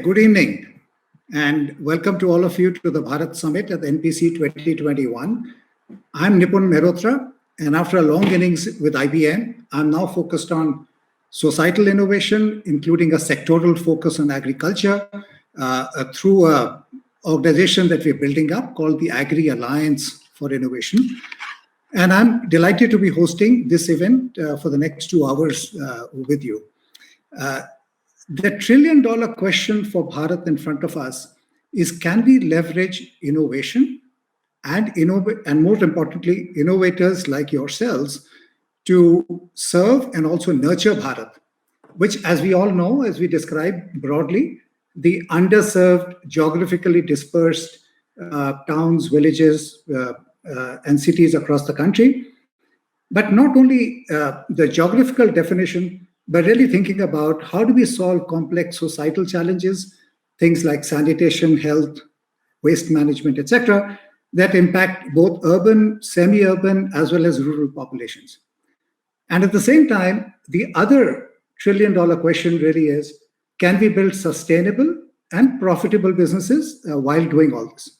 good evening, and welcome to all of you to the Bharat Summit at the NPC 2021. I'm Nipun Mehrotra, and after a long innings with IBM, I'm now focused on societal innovation, including a sectoral focus on agriculture through an organization that we're building up called the Agri Alliance for Innovation. And I'm delighted to be hosting this event for the next 2 hours with you. The trillion-dollar question for Bharat in front of us is, can we leverage innovation and more importantly, innovators like yourselves to serve and also nurture Bharat, which, as we all know, as we described broadly, the underserved, geographically dispersed towns, villages, and cities across the country. But not only the geographical definition, but really thinking about how do we solve complex societal challenges, things like sanitation, health, waste management, etc., that impact both urban, semi-urban, as well as rural populations. And at the same time, the other trillion-dollar question really is, can we build sustainable and profitable businesses while doing all this?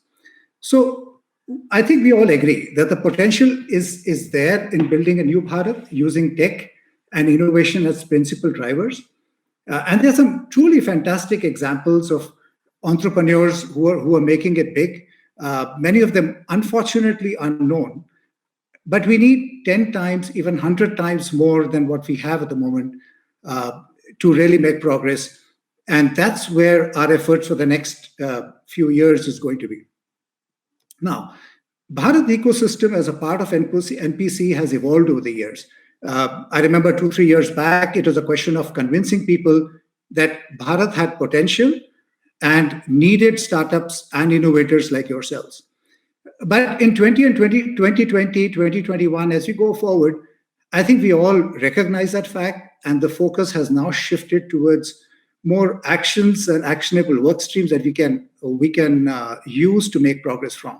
So I think we all agree that the potential is there in building a new Bharat using tech and innovation as principal drivers. And there's some truly fantastic examples of entrepreneurs who are making it big, many of them unfortunately unknown, but we need 10 times, even 100 times more than what we have at the moment to really make progress. And that's where our efforts for the next few years is going to be. Now, Bharat ecosystem as a part of NPC has evolved over the years. I remember 2-3 years back, it was a question of convincing people that Bharat had potential and needed startups and innovators like yourselves. But in 2020, 2021, as we go forward, I think we all recognize that fact, and the focus has now shifted towards more actions and actionable work streams that we can use to make progress from.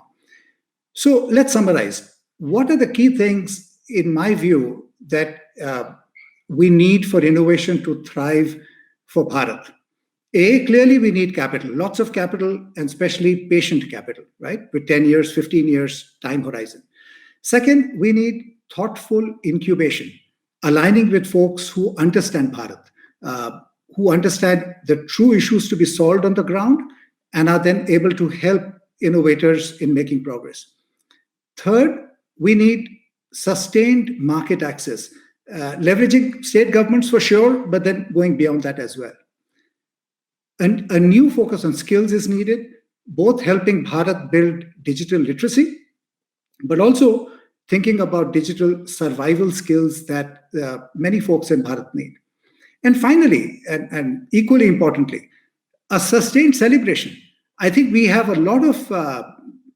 So let's summarize. What are the key things, in my view, that we need for innovation to thrive for Bharat? Clearly we need capital, lots of capital, and especially patient capital, right? With 10 years, 15 years time horizon. Second, we need thoughtful incubation, aligning with folks who understand Bharat, who understand the true issues to be solved on the ground and are then able to help innovators in making progress. Third, we need sustained market access, leveraging state governments for sure, but then going beyond that as well. And a new focus on skills is needed, both helping Bharat build digital literacy, but also thinking about digital survival skills that many folks in Bharat need. And finally, and equally importantly, a sustained celebration. I think we have a lot of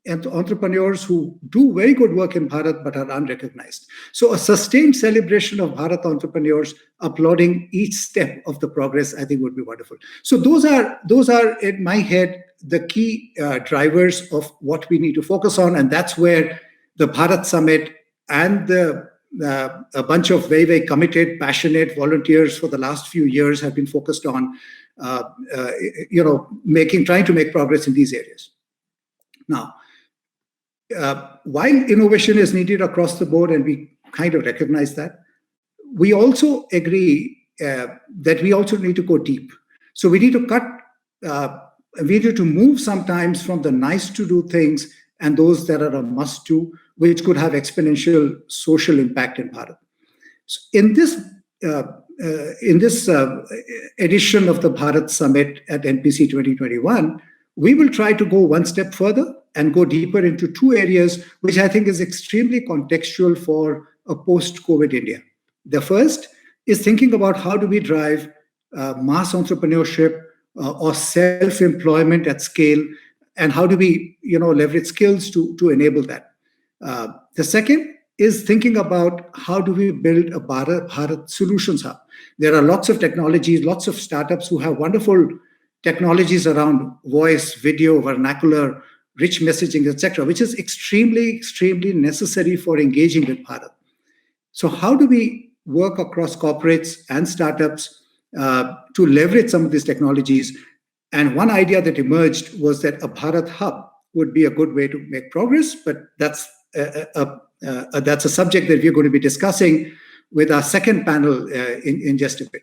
entrepreneurs who do very good work in Bharat but are unrecognized. So a sustained celebration of Bharat entrepreneurs applauding each step of the progress, I think, would be wonderful. So those are in my head the key drivers of what we need to focus on, and that's where the Bharat Summit and a bunch of very, very committed, passionate volunteers for the last few years have been focused on, trying to make progress in these areas. Now, while innovation is needed across the board, and we kind of recognize that, we also agree that we also need to go deep. So we need to move sometimes from the nice to do things and those that are a must do, which could have exponential social impact in Bharat. So in this edition of the Bharat Summit at NPC 2021, we will try to go one step further and go deeper into 2 areas, which I think is extremely contextual for a post-COVID India. The first is thinking about how do we drive mass entrepreneurship or self-employment at scale, and how do we leverage skills to enable that. The second is thinking about how do we build a Bharat Solutions Hub. There are lots of technologies, lots of startups who have wonderful technologies around voice, video, vernacular, rich messaging, etc., which is extremely, extremely necessary for engaging with Bharat. So how do we work across corporates and startups to leverage some of these technologies And one idea that emerged was that a Bharat hub would be a good way to make progress, but that's a subject that we're going to be discussing with our second panel in just a bit.